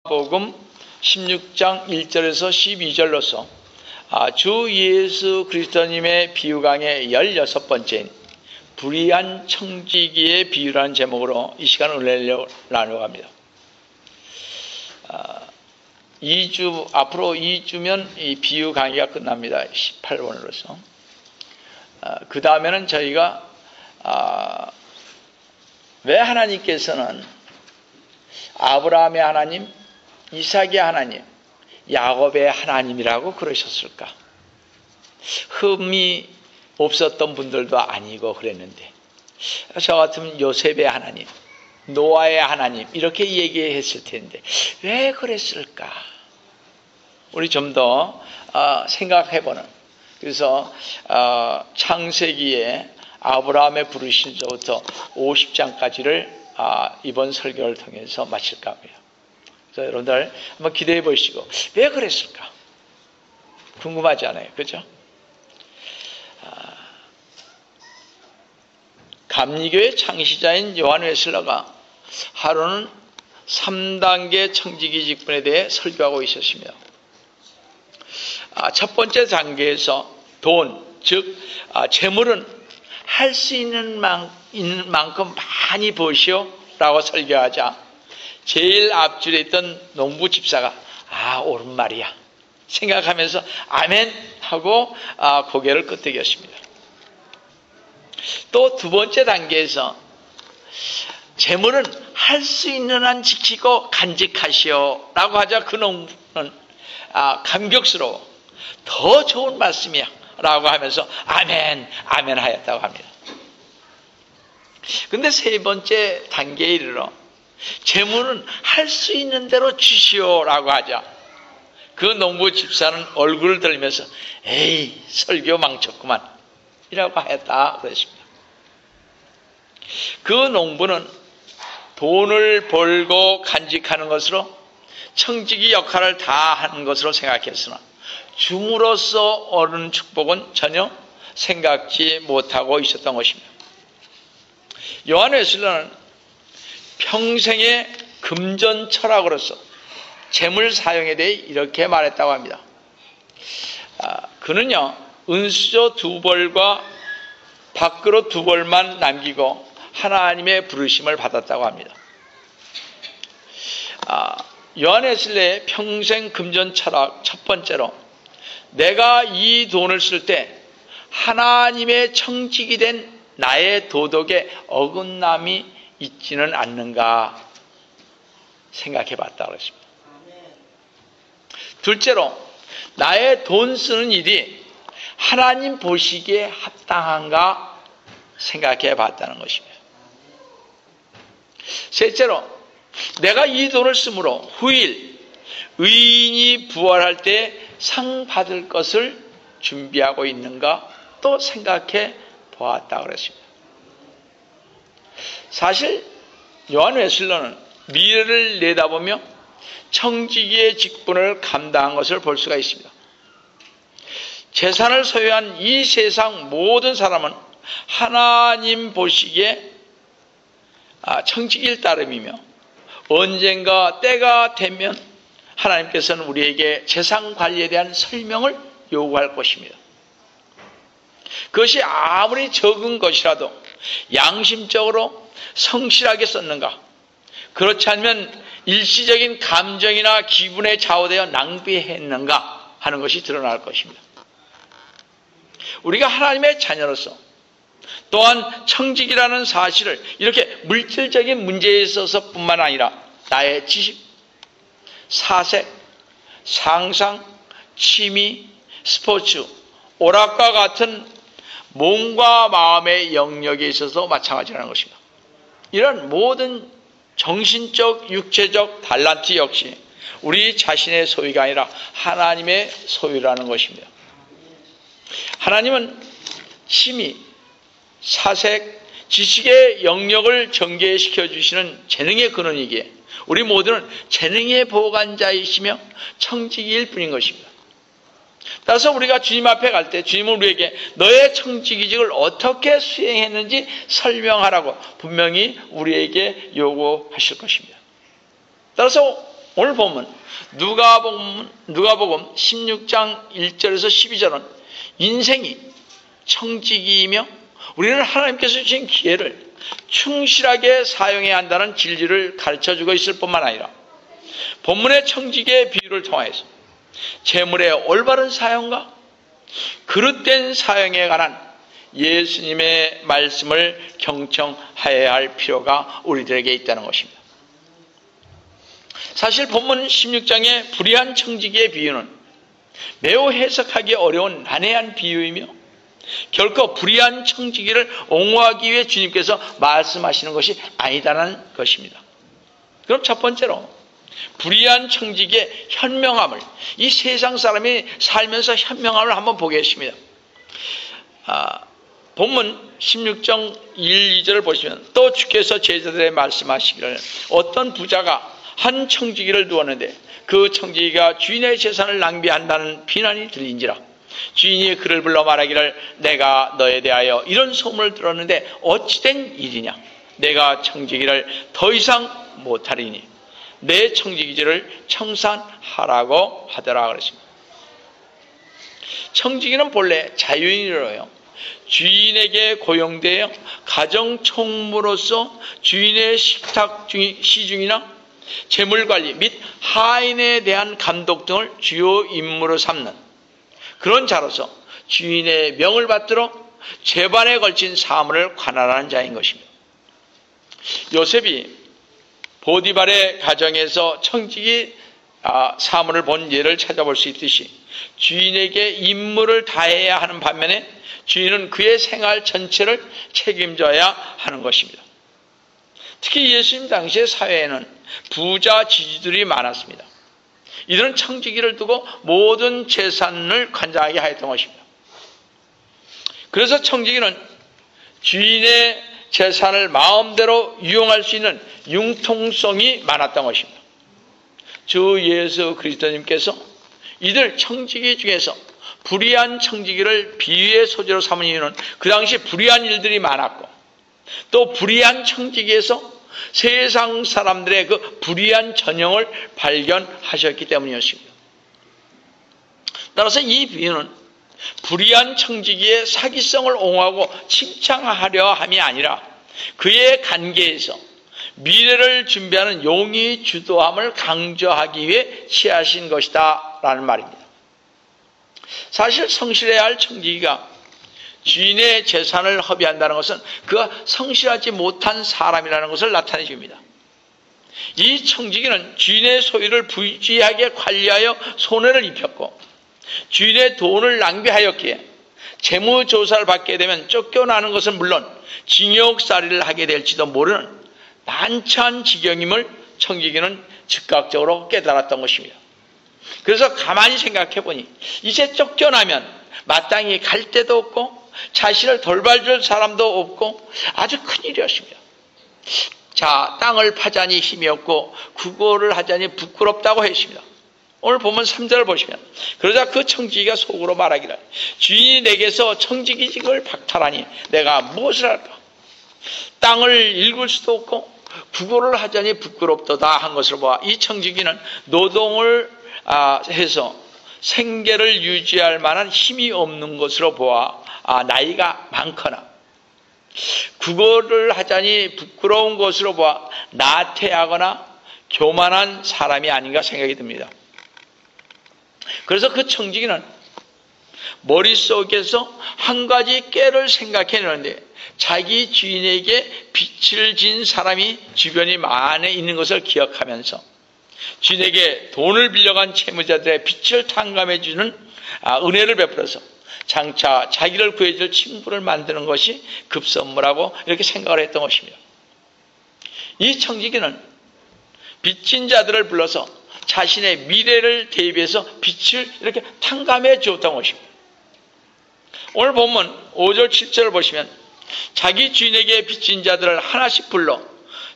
복음 16장 1절에서 12절로서 주 예수 그리스도님의 비유 강의 16번째인 불의한 청지기의 비유라는 제목으로 이 시간을 은혜를 나누어갑니다. 앞으로 2주면 이 비유 강의가 끝납니다. 18번으로서. 그 다음에는 저희가 왜 하나님께서는 아브라함의 하나님, 이삭의 하나님, 야곱의 하나님이라고 그러셨을까? 흠이 없었던 분들도 아니고 그랬는데, 저 같으면 요셉의 하나님, 노아의 하나님 이렇게 얘기했을 텐데 왜 그랬을까? 우리 좀 더 생각해보는, 그래서 창세기에 아브라함의 부르심서부터 50장까지를 이번 설교를 통해서 마칠까 합니다. 그래서 여러분들 한번 기대해 보시고 왜 그랬을까? 궁금하지 않아요? 그렇죠? 감리교의 창시자인 요한 웨슬러가 하루는 3단계 청지기 직분에 대해 설교하고 있었습니다. 첫 번째 단계에서 돈, 즉 재물은 할 수 있는 만큼 많이 버시오 라고 설교하자 제일 앞줄에 있던 농부 집사가 옳은 말이야 생각하면서 아멘 하고 고개를 끄덕였습니다. 또 두 번째 단계에서 재물은 할 수 있는 한 지키고 간직하시오 라고 하자 그 농부는 감격스러워 더 좋은 말씀이야 라고 하면서 아멘 아멘 하였다고 합니다. 근데 세 번째 단계에 이르러 재물은 할 수 있는 대로 주시오 라고 하자 그 농부 집사는 얼굴을 들면서 에이 설교 망쳤구만 이라고 하였다 그랬습니다. 그 농부는 돈을 벌고 간직하는 것으로 청지기 역할을 다 하는 것으로 생각했으나 줌으로써 얻은 축복은 전혀 생각지 못하고 있었던 것입니다. 요한 웨슬러는 평생의 금전 철학으로서 재물 사용에 대해 이렇게 말했다고 합니다. 그는요 은수저 2벌과 밥그릇 2벌만 남기고 하나님의 부르심을 받았다고 합니다. 요한 웨슬러의 평생 금전 철학 첫 번째로 내가 이 돈을 쓸 때 하나님의 청직이 된 나의 도덕에 어긋남이 있지는 않는가 생각해 봤다고 그랬습니다. 둘째로 나의 돈 쓰는 일이 하나님 보시기에 합당한가 생각해 봤다는 것입니다. 셋째로 내가 이 돈을 쓰므로 후일 의인이 부활할 때 상 받을 것을 준비하고 있는가 또 생각해 보았다고 그랬습니다. 사실 요한 웨슬러는 미래를 내다보며 청지기의 직분을 감당한 것을 볼 수가 있습니다. 재산을 소유한 이 세상 모든 사람은 하나님 보시기에 청지기일 따름이며 언젠가 때가 되면 하나님께서는 우리에게 재산 관리에 대한 설명을 요구할 것입니다. 그것이 아무리 적은 것이라도 양심적으로 성실하게 썼는가, 그렇지 않으면 일시적인 감정이나 기분에 좌우되어 낭비했는가 하는 것이 드러날 것입니다. 우리가 하나님의 자녀로서 또한 청직이라는 사실을 이렇게 물질적인 문제에 있어서 뿐만 아니라 나의 지식, 사색, 상상, 취미, 스포츠, 오락과 같은 몸과 마음의 영역에 있어서 마찬가지라는 것입니다. 이런 모든 정신적, 육체적 달란트 역시 우리 자신의 소유가 아니라 하나님의 소유라는 것입니다. 하나님은 취미, 사색, 지식의 영역을 전개시켜 주시는 재능의 근원이기에 우리 모두는 재능의 보관자이시며 청지기일 뿐인 것입니다. 따라서 우리가 주님 앞에 갈 때 주님은 우리에게 너의 청지기직을 어떻게 수행했는지 설명하라고 분명히 우리에게 요구하실 것입니다. 따라서 오늘 보면 누가복음 16장 1절에서 12절은 인생이 청지기이며 우리는 하나님께서 주신 기회를 충실하게 사용해야 한다는 진리를 가르쳐주고 있을 뿐만 아니라 본문의 청지기의 비유를 통해서 재물의 올바른 사용과 그릇된 사용에 관한 예수님의 말씀을 경청하여야 할 필요가 우리들에게 있다는 것입니다. 사실 본문 16장의 불의한 청지기의 비유는 매우 해석하기 어려운 난해한 비유이며 결코 불의한 청지기를 옹호하기 위해 주님께서 말씀하시는 것이 아니다라는 것입니다. 그럼 첫 번째로 불의한 청지기의 현명함을, 이 세상 사람이 살면서 현명함을 한번 보겠습니다. 본문 16장 1, 2절을 보시면 또 주께서 제자들에게 말씀하시기를 어떤 부자가 한 청지기를 두었는데 그 청지기가 주인의 재산을 낭비한다는 비난이 들린지라 주인이 그를 불러 말하기를 내가 너에 대하여 이런 소문을 들었는데 어찌된 일이냐, 내가 청지기를 더 이상 못하리니 내 청지기질을 청산하라고 하더라 그랬습니다. 청지기는 본래 자유인으로요 주인에게 고용되어 가정총무로서 주인의 식탁 시중이나 재물관리 및 하인에 대한 감독 등을 주요 임무로 삼는 그런 자로서 주인의 명을 받들어 재반에 걸친 사물을 관할하는 자인 것입니다. 요셉이 보디발의 가정에서 청지기 사물을 본 예를 찾아볼 수 있듯이 주인에게 임무를 다해야 하는 반면에 주인은 그의 생활 전체를 책임져야 하는 것입니다. 특히 예수님 당시의 사회에는 부자 지주들이 많았습니다. 이들은 청지기를 두고 모든 재산을 관장하게 하였던 것입니다. 그래서 청지기는 주인의 재산을 마음대로 이용할 수 있는 융통성이 많았던 것입니다. 주 예수 그리스도님께서 이들 청지기 중에서 불의한 청지기를 비유의 소재로 삼은 이유는 그 당시 불의한 일들이 많았고 또 불의한 청지기에서 세상 사람들의 그 불의한 전형을 발견하셨기 때문이었습니다. 따라서 이 비유는 불의한 청지기의 사기성을 옹호하고 칭찬하려 함이 아니라 그의 관계에서 미래를 준비하는 용의 주도함을 강조하기 위해 취하신 것이다 라는 말입니다. 사실 성실해야 할 청지기가 주인의 재산을 허비한다는 것은 그가 성실하지 못한 사람이라는 것을 나타내 줍니다. 이 청지기는 주인의 소유를 부지하게 관리하여 손해를 입혔고 주인의 돈을 낭비하였기에 재무조사를 받게 되면 쫓겨나는 것은 물론 징역살이를 하게 될지도 모르는 난처한 지경임을 청지기는 즉각적으로 깨달았던 것입니다. 그래서 가만히 생각해 보니 이제 쫓겨나면 마땅히 갈 데도 없고 자신을 돌봐줄 사람도 없고 아주 큰일이었습니다. 자, 땅을 파자니 힘이 없고 구걸을 하자니 부끄럽다고 했습니다. 오늘 보면 3절을 보시면 그러자 그 청지기가 속으로 말하기를 주인이 내게서 청지기직을 박탈하니 내가 무엇을 할까? 땅을 읽을 수도 없고 구걸을 하자니 부끄럽도다 한 것을 보아 이 청지기는 노동을 해서 생계를 유지할 만한 힘이 없는 것으로 보아 나이가 많거나 구걸을 하자니 부끄러운 것으로 보아 나태하거나 교만한 사람이 아닌가 생각이 듭니다. 그래서 그 청지기는 머릿속에서 한 가지 깨를 생각해내는데 자기 주인에게 빚을 진 사람이 주변이 많이 있는 것을 기억하면서 주인에게 돈을 빌려간 채무자들의 빚을 탕감해주는 은혜를 베풀어서 장차 자기를 구해줄 친구를 만드는 것이 급선무라고 이렇게 생각을 했던 것입니다. 이 청지기는 빚진 자들을 불러서 자신의 미래를 대비해서 빚을 이렇게 탕감해 주었던 것입니다. 오늘 본문 5절 7절을 보시면 자기 주인에게 빚진 자들을 하나씩 불러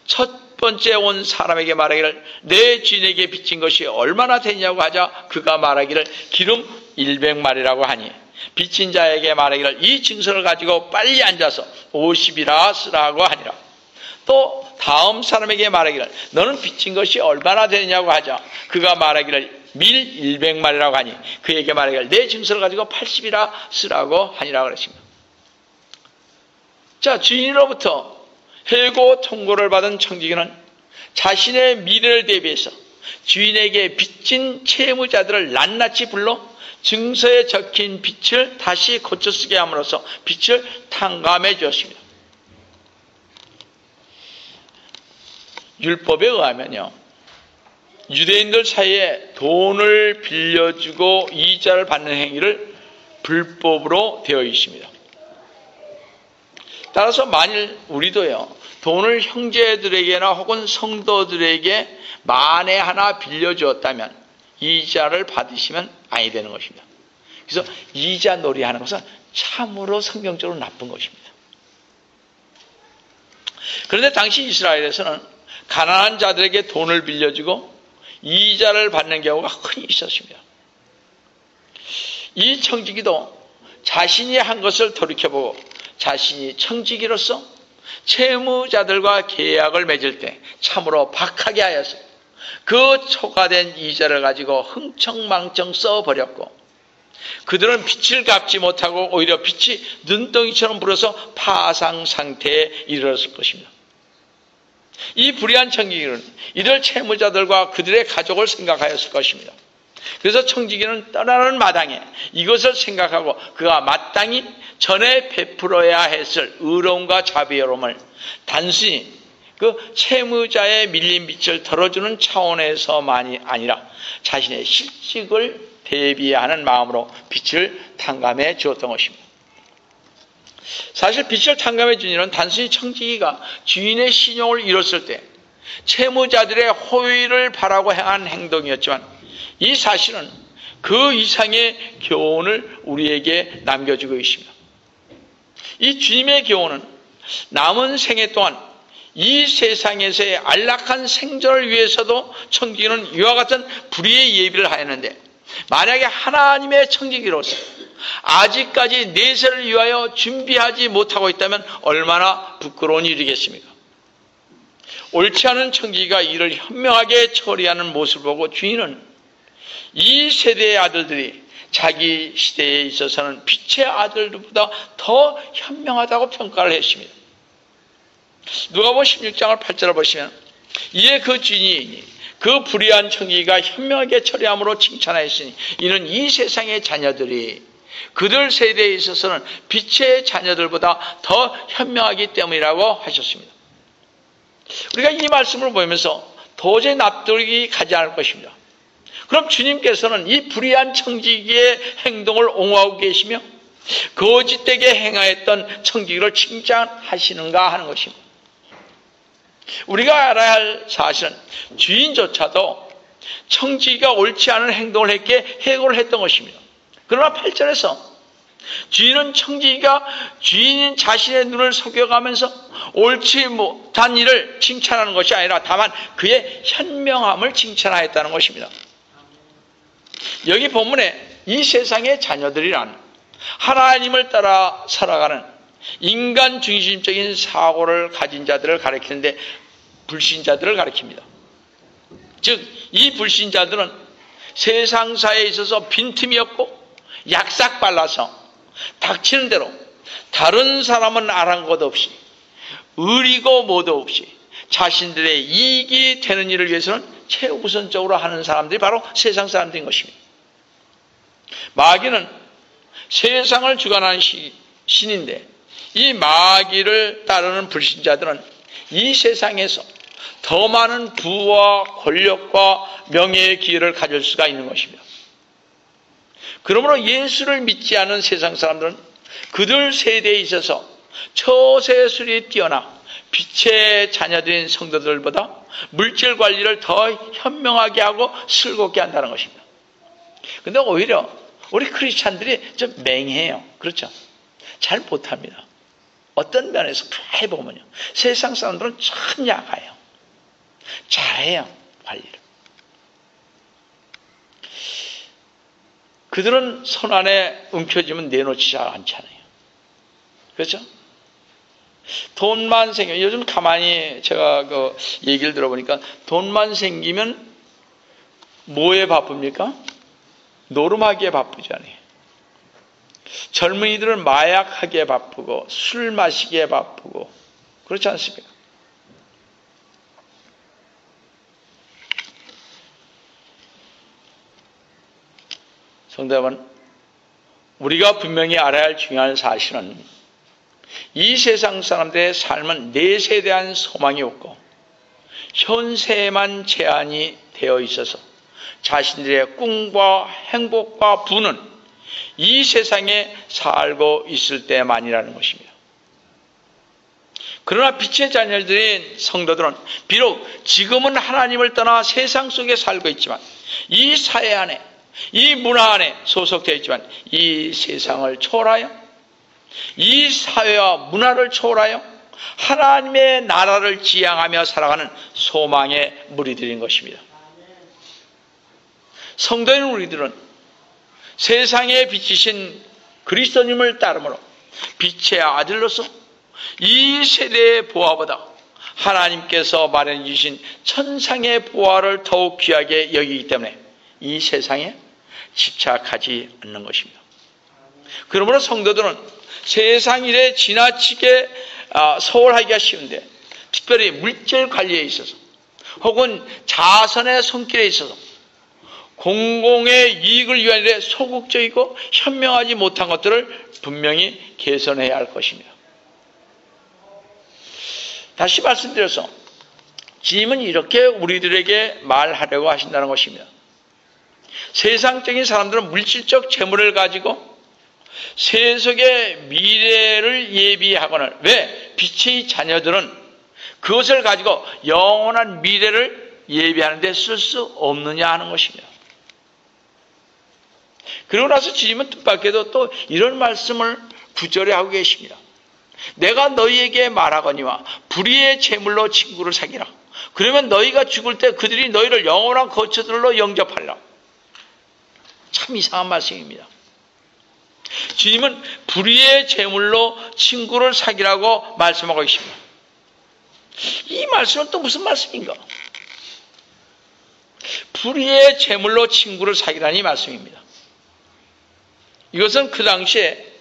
첫 번째 온 사람에게 말하기를 내 주인에게 빚진 것이 얼마나 되냐고 하자 그가 말하기를 기름 100마리라고 하니 빚진 자에게 말하기를 이 증서를 가지고 빨리 앉아서 50이라 쓰라고 하니라. 또 다음 사람에게 말하기를 너는 빚진 것이 얼마나 되느냐고 하자. 그가 말하기를 밀 100마리라고 하니 그에게 말하기를 내 증서를 가지고 80이라 쓰라고 하니라 그랬습니다. 자, 주인으로부터 해고 통고를 받은 청지기는 자신의 미래를 대비해서 주인에게 빚진 채무자들을 낱낱이 불러 증서에 적힌 빚을 다시 고쳐 쓰게 함으로써 빚을 탕감해 주었습니다. 율법에 의하면요, 유대인들 사이에 돈을 빌려주고 이자를 받는 행위를 불법으로 되어 있습니다. 따라서 만일 우리도요, 돈을 형제들에게나 혹은 성도들에게 만에 하나 빌려주었다면 이자를 받으시면 아니 되는 것입니다. 그래서 이자 놀이하는 것은 참으로 성경적으로 나쁜 것입니다. 그런데 당시 이스라엘에서는 가난한 자들에게 돈을 빌려주고 이자를 받는 경우가 흔히 있었습니다. 이 청지기도 자신이 한 것을 돌이켜보고 자신이 청지기로서 채무자들과 계약을 맺을 때 참으로 박하게 하여서 그 초과된 이자를 가지고 흥청망청 써버렸고 그들은 빚을 갚지 못하고 오히려 빚이 눈덩이처럼 불어서 파상 상태에 이르렀을 것입니다. 이 불의한 청지기는 이들 채무자들과 그들의 가족을 생각하였을 것입니다. 그래서 청지기는 떠나는 마당에 이것을 생각하고 그가 마땅히 전에 베풀어야 했을 의로움과 자비로움을 단순히 그 채무자의 밀린 빚을 덜어주는 차원에서만이 아니라 자신의 실직을 대비하는 마음으로 빚을 탕감해 주었던 것입니다. 사실 빚을 탕감해 준 일은 단순히 청지기가 주인의 신용을 잃었을 때 채무자들의 호의를 바라고 행한 행동이었지만 이 사실은 그 이상의 교훈을 우리에게 남겨주고 있습니다. 이 주님의 교훈은 남은 생애 동안 이 세상에서의 안락한 생존을 위해서도 청지기는 이와 같은 불의의 예비를 하였는데 만약에 하나님의 청지기로서 아직까지 내세를 위하여 준비하지 못하고 있다면 얼마나 부끄러운 일이겠습니까? 옳지 않은 청지기가 이를 현명하게 처리하는 모습을 보고 주인은 이 세대의 아들들이 자기 시대에 있어서는 빛의 아들들보다 더 현명하다고 평가를 했습니다. 누가복음 16장을 8절을 보시면 이에 그 주인이 그 불의한 청지기가 현명하게 처리함으로 칭찬하였으니 이는 이 세상의 자녀들이 그들 세대에 있어서는 빛의 자녀들보다 더 현명하기 때문이라고 하셨습니다. 우리가 이 말씀을 보면서 도저히 납득이 가지 않을 것입니다. 그럼 주님께서는 이 불의한 청지기의 행동을 옹호하고 계시며 거짓되게 행하였던 청지기를 칭찬하시는가 하는 것입니다. 우리가 알아야 할 사실은 주인조차도 청지기가 옳지 않은 행동을 했기에 해고를 했던 것입니다. 그러나 8절에서 주인은 청지기가 주인인 자신의 눈을 속여가면서 옳지 못한 일을 칭찬하는 것이 아니라 다만 그의 현명함을 칭찬하였다는 것입니다. 여기 본문에 이 세상의 자녀들이란 하나님을 따라 살아가는 인간 중심적인 사고를 가진 자들을 가리키는데 불신자들을 가리킵니다. 즉 이 불신자들은 세상사에 있어서 빈틈이 없고 약삭 발라서 닥치는 대로 다른 사람은 아랑곳 없이 의리고 모도 없이 자신들의 이익이 되는 일을 위해서는 최우선적으로 하는 사람들이 바로 세상 사람들인 것입니다. 마귀는 세상을 주관하는 신인데 이 마귀를 따르는 불신자들은 이 세상에서 더 많은 부와 권력과 명예의 기회를 가질 수가 있는 것입니다. 그러므로 예수를 믿지 않은 세상 사람들은 그들 세대에 있어서 처세술이 뛰어나 빛의 자녀들인 성도들보다 물질 관리를 더 현명하게 하고 슬겁게 한다는 것입니다. 그런데 오히려 우리 크리스찬들이 좀 맹해요. 그렇죠? 잘 못합니다. 어떤 면에서 가히 보면요. 세상 사람들은 참 약해요. 잘해요. 관리를. 그들은 손 안에 움켜쥐면 내놓지 않잖아요. 그렇죠? 돈만 생기면, 요즘 가만히 제가 그 얘기를 들어보니까 돈만 생기면 뭐에 바쁩니까? 노름하기에 바쁘잖아요. 젊은이들은 마약하기에 바쁘고 술 마시기에 바쁘고 그렇지 않습니까? 성도 여러분, 우리가 분명히 알아야 할 중요한 사실은 이 세상 사람들의 삶은 내세에 대한 소망이 없고 현세에만 제한이 되어 있어서 자신들의 꿈과 행복과 부는 이 세상에 살고 있을 때만이라는 것입니다. 그러나 빛의 자녀들인 성도들은 비록 지금은 하나님을 떠나 세상 속에 살고 있지만 이 사회 안에, 이 문화 안에 소속되어 있지만 이 세상을 초월하여, 이 사회와 문화를 초월하여 하나님의 나라를 지향하며 살아가는 소망의 무리들인 것입니다. 성도인 우리들은 세상에 비치신 그리스도님을 따름으로 빛의 아들로서 이 세대의 보화보다 하나님께서 마련해 주신 천상의 보화를 더욱 귀하게 여기기 때문에 이 세상에 집착하지 않는 것입니다. 그러므로 성도들은 세상 일에 지나치게 소홀하기가 쉬운데, 특별히 물질 관리에 있어서 혹은 자선의 손길에 있어서 공공의 이익을 위한 일에 소극적이고 현명하지 못한 것들을 분명히 개선해야 할 것입니다. 다시 말씀드려서 주님은 이렇게 우리들에게 말하려고 하신다는 것입니다. 세상적인 사람들은 물질적 재물을 가지고 세속의 미래를 예비하거늘, 왜? 빛의 자녀들은 그것을 가지고 영원한 미래를 예비하는 데 쓸 수 없느냐 하는 것입니다. 그러고 나서 주님은 뜻밖에도 또 이런 말씀을 9절에 하고 계십니다. 내가 너희에게 말하거니와 불의의 재물로 친구를 사귀라. 그러면 너희가 죽을 때 그들이 너희를 영원한 거처들로 영접하리라. 참 이상한 말씀입니다. 주님은 불의의 재물로 친구를 사귀라고 말씀하고 계십니다. 이 말씀은 또 무슨 말씀인가? 불의의 재물로 친구를 사귀라는 말씀입니다. 이것은 그 당시에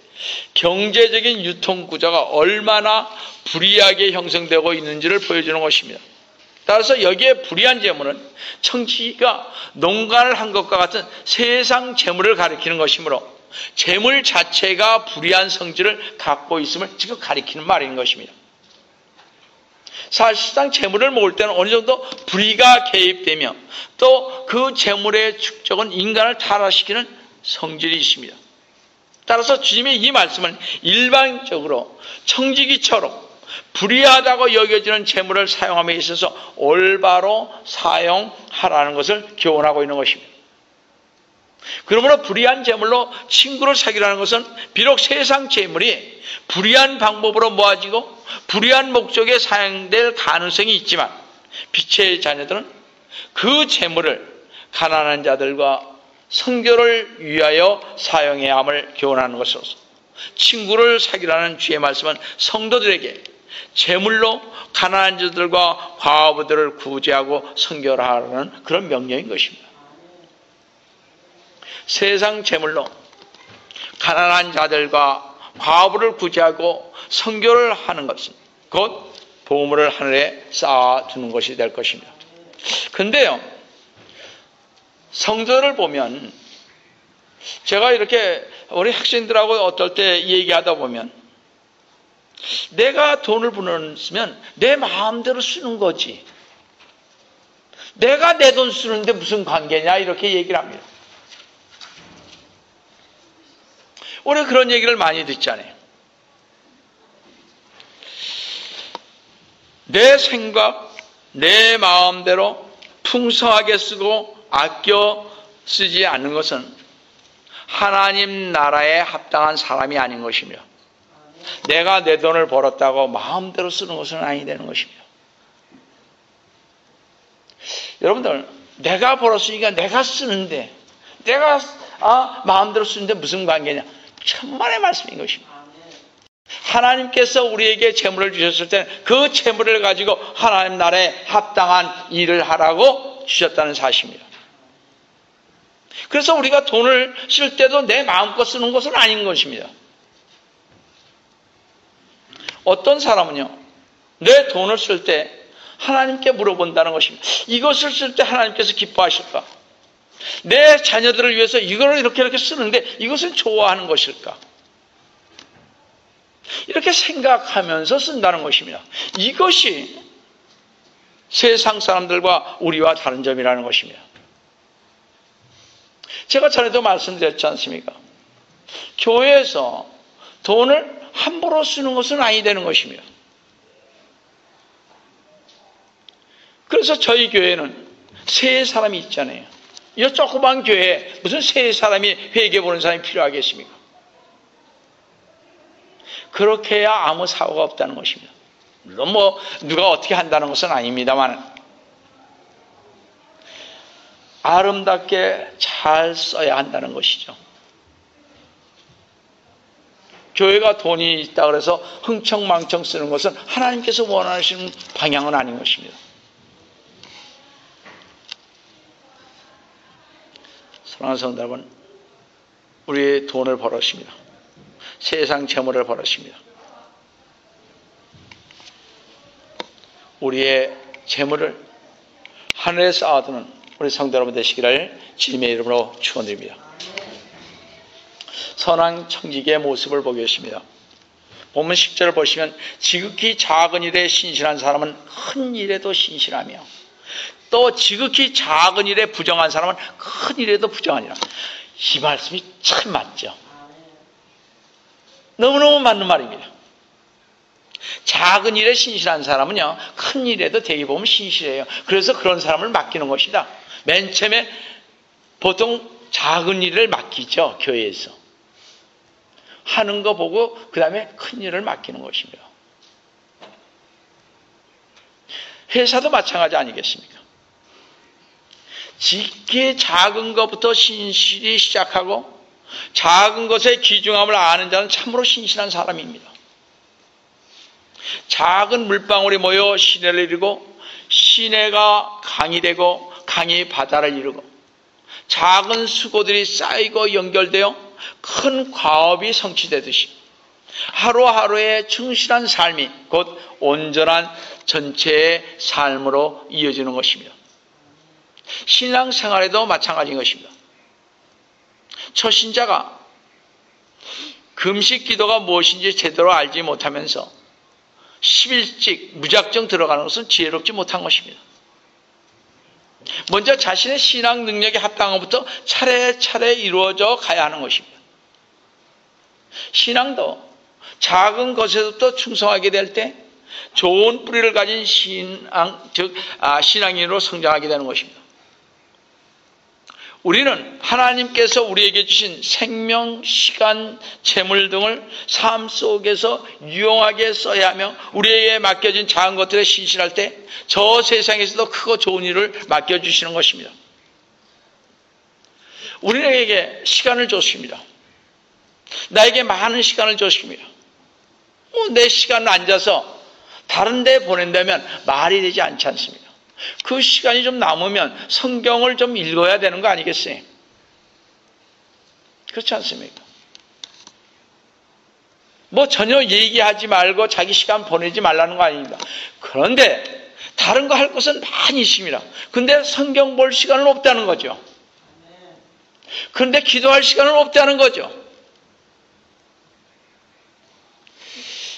경제적인 유통구조가 얼마나 불이하게 형성되고 있는지를 보여주는 것입니다. 따라서 여기에 불이한 재물은 청지기가 농간을 한 것과 같은 세상 재물을 가리키는 것이므로 재물 자체가 불이한 성질을 갖고 있음을 지금 가리키는 말인 것입니다. 사실상 재물을 모을 때는 어느 정도 불의가 개입되며 또 그 재물의 축적은 인간을 타락시키는 성질이 있습니다. 따라서 주님의 이 말씀은 일반적으로 청지기처럼 불의하다고 여겨지는 재물을 사용함에 있어서 올바로 사용하라는 것을 교훈하고 있는 것입니다. 그러므로 불의한 재물로 친구를 사귀라는 것은 비록 세상 재물이 불의한 방법으로 모아지고 불의한 목적에 사용될 가능성이 있지만 빛의 자녀들은 그 재물을 가난한 자들과 선교를 위하여 사용해야 함을 교훈하는 것으로서 친구를 사귀라는 주의 말씀은 성도들에게 재물로 가난한 자들과 과부들을 구제하고 선교를 하라는 그런 명령인 것입니다. 세상 재물로 가난한 자들과 과부를 구제하고 선교를 하는 것은 곧 보물을 하늘에 쌓아두는 것이 될 것입니다. 그런데요, 성도를 보면 제가 이렇게 우리 학생들하고 어떨 때 얘기하다 보면 내가 돈을 벌었으면 내 마음대로 쓰는 거지, 내가 내 돈 쓰는데 무슨 관계냐 이렇게 얘기를 합니다. 올해 그런 얘기를 많이 듣잖아요. 내 생각, 내 마음대로 풍성하게 쓰고 아껴 쓰지 않는 것은 하나님 나라에 합당한 사람이 아닌 것이며 내가 내 돈을 벌었다고 마음대로 쓰는 것은 아니 되는 것입니다. 여러분들, 내가 벌었으니까 내가 쓰는데 내가 마음대로 쓰는데 무슨 관계냐? 천만의 말씀인 것입니다. 하나님께서 우리에게 재물을 주셨을 때는 그 재물을 가지고 하나님 나라에 합당한 일을 하라고 주셨다는 사실입니다. 그래서 우리가 돈을 쓸 때도 내 마음껏 쓰는 것은 아닌 것입니다. 어떤 사람은요, 내 돈을 쓸 때 하나님께 물어본다는 것입니다. 이것을 쓸 때 하나님께서 기뻐하실까? 내 자녀들을 위해서 이걸 이렇게 쓰는데 이것을 좋아하는 것일까? 이렇게 생각하면서 쓴다는 것입니다. 이것이 세상 사람들과 우리와 다른 점이라는 것입니다. 제가 전에도 말씀드렸지 않습니까? 교회에서 돈을 함부로 쓰는 것은 아니 되는 것입니다. 그래서 저희 교회는 세 사람이 있잖아요. 이 조그만 교회에 무슨 세 사람이 회개 보는 사람이 필요하겠습니까? 그렇게 해야 아무 사고가 없다는 것입니다. 물론 누가 어떻게 한다는 것은 아닙니다만 아름답게 잘 써야 한다는 것이죠. 교회가 돈이 있다 그래서 흥청망청 쓰는 것은 하나님께서 원하시는 방향은 아닌 것입니다. 사랑하는 성도 여러분, 우리의 돈을 벌었습니다. 세상 재물을 벌었습니다. 우리의 재물을 하늘에 쌓아두는 우리 성도 여러분 되시기를 주님의 이름으로 축원드립니다. 선한 청지기의 모습을 보겠습니다. 본문 10절을 보시면 지극히 작은 일에 신실한 사람은 큰 일에도 신실하며 또 지극히 작은 일에 부정한 사람은 큰 일에도 부정하니라. 이 말씀이 참 맞죠. 너무너무 맞는 말입니다. 작은 일에 신실한 사람은요, 큰 일에도 대개 보면 신실해요. 그래서 그런 사람을 맡기는 것이다. 맨 처음에 보통 작은 일을 맡기죠, 교회에서. 하는 거 보고 그 다음에 큰 일을 맡기는 것입니다. 회사도 마찬가지 아니겠습니까? 지극히 작은 것부터 신실히 시작하고 작은 것의 귀중함을 아는 자는 참으로 신실한 사람입니다. 작은 물방울이 모여 시내를 이루고 시내가 강이 되고 강이 바다를 이루고 작은 수고들이 쌓이고 연결되어 큰 과업이 성취되듯이 하루하루의 충실한 삶이 곧 온전한 전체의 삶으로 이어지는 것입니다. 신앙생활에도 마찬가지인 것입니다. 초신자가 금식 기도가 무엇인지 제대로 알지 못하면서 10일씩 무작정 들어가는 것은 지혜롭지 못한 것입니다. 먼저 자신의 신앙 능력에 합당한 것부터 차례차례 이루어져 가야 하는 것입니다. 신앙도 작은 것에서부터 충성하게 될 때 좋은 뿌리를 가진 신앙인으로 성장하게 되는 것입니다. 우리는 하나님께서 우리에게 주신 생명, 시간, 재물 등을 삶 속에서 유용하게 써야 하며 우리에게 맡겨진 작은 것들에 신실할 때 저 세상에서도 크고 좋은 일을 맡겨주시는 것입니다. 우리에게 시간을 줬습니다. 나에게 많은 시간을 줬습니다. 내 시간을 앉아서 다른 데 보낸다면 말이 되지 않지 않습니까? 그 시간이 좀 남으면 성경을 좀 읽어야 되는 거 아니겠어요? 그렇지 않습니까? 전혀 얘기하지 말고 자기 시간 보내지 말라는 거 아닙니다. 그런데 다른 거 할 것은 많이 있습니다. 근데 성경 볼 시간은 없다는 거죠. 그런데 기도할 시간은 없다는 거죠.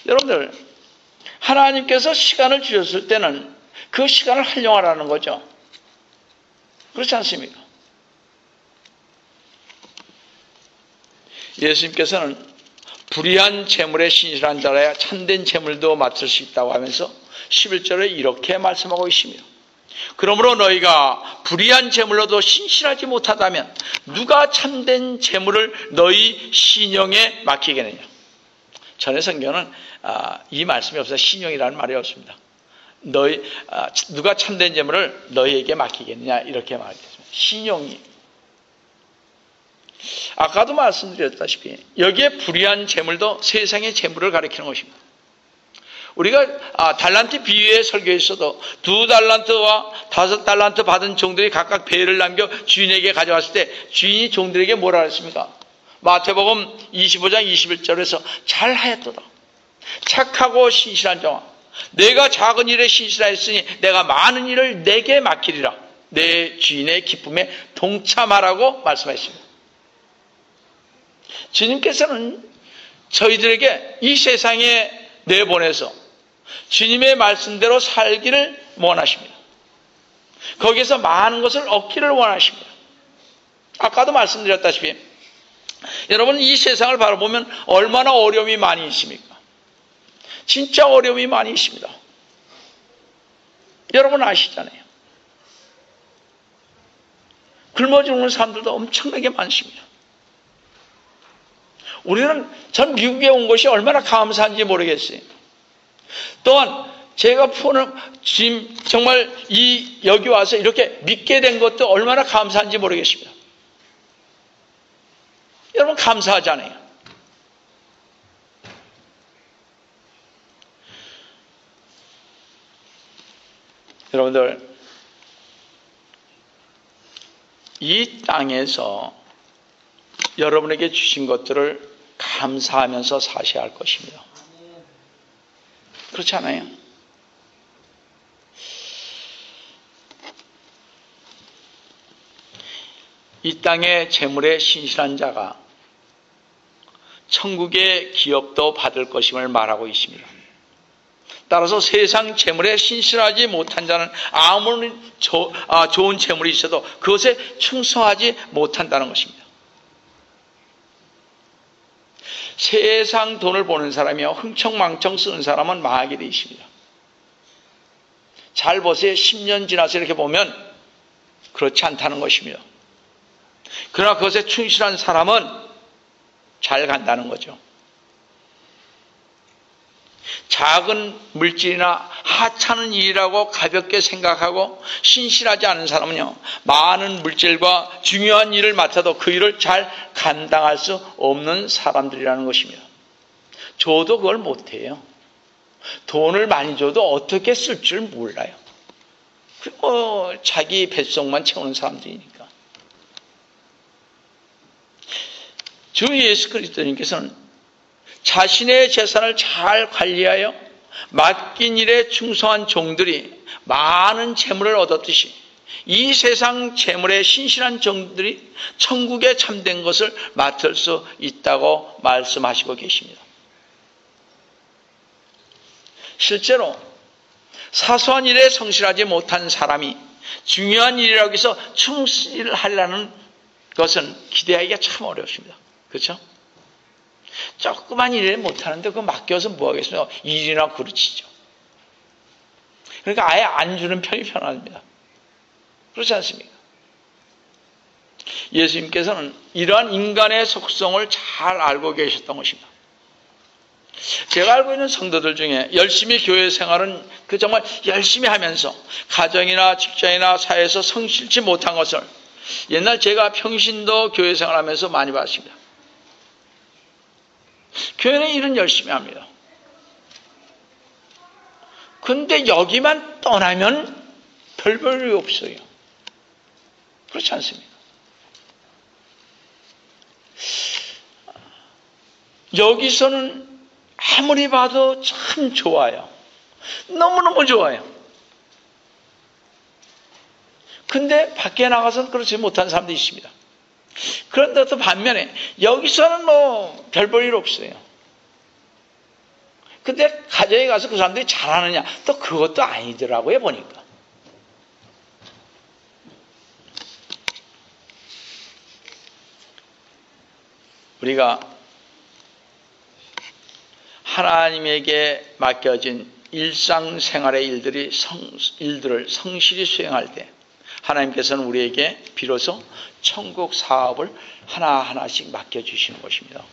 여러분들, 하나님께서 시간을 주셨을 때는 그 시간을 활용하라는 거죠. 그렇지 않습니까? 예수님께서는 불의한 재물에 신실한 자라야 참된 재물도 맡을 수 있다고 하면서 11절에 이렇게 말씀하고 있습니다. 그러므로 너희가 불의한 재물로도 신실하지 못하다면 누가 참된 재물을 너희 신용에 맡기겠느냐. 전에 성경은 이 말씀이 없어서 신용이라는 말이 없습니다. 누가 참된 재물을 너희에게 맡기겠느냐 이렇게 말했습니다. 신용이 아까도 말씀드렸다시피 여기에 불의한 재물도 세상의 재물을 가리키는 것입니다. 우리가 달란트 비유의 설교에서도 2달란트와 5달란트 받은 종들이 각각 배를 남겨 주인에게 가져갔을 때 주인이 종들에게 뭐라 했습니까? 마태복음 25장 21절에서 잘하였도다. 착하고 신실한 종아, 내가 작은 일에 신실하였으니 내가 많은 일을 내게 맡기리라. 내 주인의 기쁨에 동참하라고 말씀하셨습니다. 주님께서는 저희들에게 이 세상에 내보내서 주님의 말씀대로 살기를 원하십니다. 거기에서 많은 것을 얻기를 원하십니다. 아까도 말씀드렸다시피 여러분, 이 세상을 바라보면 얼마나 어려움이 많이 있습니까? 진짜 어려움이 많이 있습니다. 여러분 아시잖아요. 굶어 죽는 사람들도 엄청나게 많습니다. 전 미국에 온 것이 얼마나 감사한지 모르겠어요. 또한 제가 지금 정말 여기 와서 이렇게 믿게 된 것도 얼마나 감사한지 모르겠습니다. 여러분 감사하잖아요. 여러분들, 이 땅에서 여러분에게 주신 것들을 감사하면서 사셔야 할 것입니다. 그렇지 않아요? 이 땅의 재물에 신실한 자가 천국의 기업도 받을 것임을 말하고 있습니다. 따라서 세상 재물에 신실하지 못한 자는 아무리 좋은 재물이 있어도 그것에 충성하지 못한다는 것입니다. 세상 돈을 버는 사람이요 흥청망청 쓰는 사람은 망하게 되어 있습니다. 잘 보세요. 10년 지나서 이렇게 보면 그렇지 않다는 것입니다. 그러나 그것에 충실한 사람은 잘 간다는 거죠. 작은 물질이나 하찮은 일이라고 가볍게 생각하고 신실하지 않은 사람은요, 많은 물질과 중요한 일을 맡아도 그 일을 잘 감당할 수 없는 사람들이라는 것입니다. 줘도 그걸 못해요. 돈을 많이 줘도 어떻게 쓸 줄 몰라요. 그리고 자기 뱃속만 채우는 사람들이니까. 주 예수 그리스도님께서는 자신의 재산을 잘 관리하여 맡긴 일에 충성한 종들이 많은 재물을 얻었듯이 이 세상 재물에 신실한 종들이 천국에 참된 것을 맡을 수 있다고 말씀하시고 계십니다. 실제로 사소한 일에 성실하지 못한 사람이 중요한 일이라고 해서 충실하려는 것은 기대하기가 참 어렵습니다. 그렇죠? 조그만 일을 못하는데 그거 맡겨서 뭐 하겠습니까? 일이나 그르치죠. 그러니까 아예 안 주는 편이 편합니다. 그렇지 않습니까? 예수님께서는 이러한 인간의 속성을 잘 알고 계셨던 것입니다. 제가 알고 있는 성도들 중에 열심히 교회 생활은 정말 열심히 하면서 가정이나 직장이나 사회에서 성실치 못한 것을 옛날 제가 평신도 교회 생활하면서 많이 봤습니다. 교회는 일은 열심히 합니다. 근데 여기만 떠나면 별 볼이 없어요. 그렇지 않습니까? 여기서는 아무리 봐도 참 좋아요. 너무너무 좋아요. 근데 밖에 나가서는 그렇지 못한 사람도 있습니다. 그런데 또 반면에 여기서는 뭐 별 볼 일 없어요. 근데 가정에 가서 그 사람들이 잘하느냐? 또 그것도 아니더라고요, 보니까. 우리가 하나님에게 맡겨진 일상생활의 일들을 성실히 수행할 때 하나님께서는 우리에게 비로소 천국 사업을 하나하나씩 맡겨주시는 것입니다.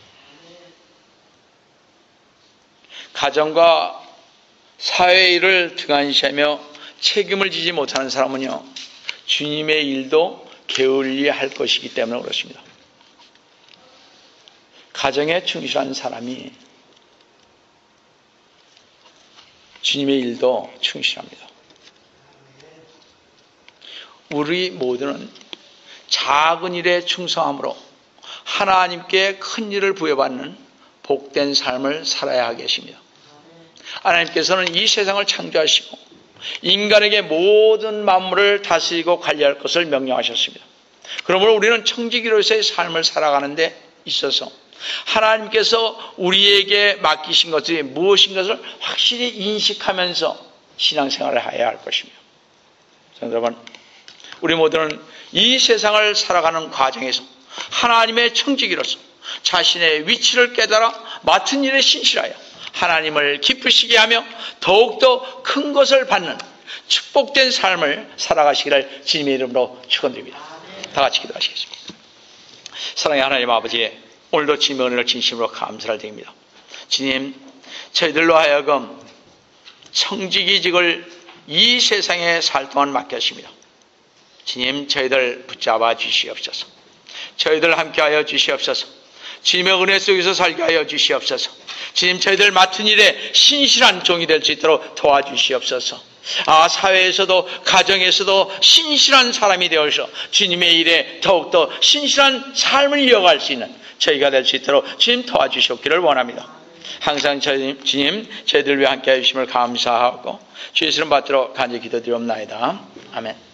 가정과 사회 일을 등한시하며 책임을 지지 못하는 사람은요, 주님의 일도 게을리 할 것이기 때문에 그렇습니다. 가정에 충실한 사람이 주님의 일도 충실합니다. 우리 모두는 작은 일에 충성함으로 하나님께 큰 일을 부여받는 복된 삶을 살아야 하겠습니다. 하나님께서는 이 세상을 창조하시고 인간에게 모든 만물을 다스리고 관리할 것을 명령하셨습니다. 그러므로 우리는 청지기로서의 삶을 살아가는 데 있어서 하나님께서 우리에게 맡기신 것이 무엇인 것을 확실히 인식하면서 신앙생활을 해야 할 것입니다. 여러분, 우리 모두는 이 세상을 살아가는 과정에서 하나님의 청지기로서 자신의 위치를 깨달아 맡은 일에 신실하여 하나님을 기쁘시게 하며 더욱더 큰 것을 받는 축복된 삶을 살아가시기를 주님의 이름으로 축원드립니다. 다 같이 기도하시겠습니다. 사랑의 하나님 아버지, 오늘도 주님의 은혜를 진심으로 감사를 드립니다. 주님, 저희들로 하여금 청지기직을 이 세상에 살 동안 맡겼습니다. 주님, 저희들 붙잡아 주시옵소서. 저희들 함께하여 주시옵소서. 주님의 은혜 속에서 살게 하여 주시옵소서. 주님, 저희들 맡은 일에 신실한 종이 될 수 있도록 도와주시옵소서. 사회에서도 가정에서도 신실한 사람이 되어서 주님의 일에 더욱더 신실한 삶을 이어갈 수 있는 저희가 될 수 있도록 주님 도와주시옵기를 원합니다. 항상 주님, 저희들 위해 함께해 주심을 감사하고 주의 이름 받들어 간절히 기도드리옵나이다. 아멘.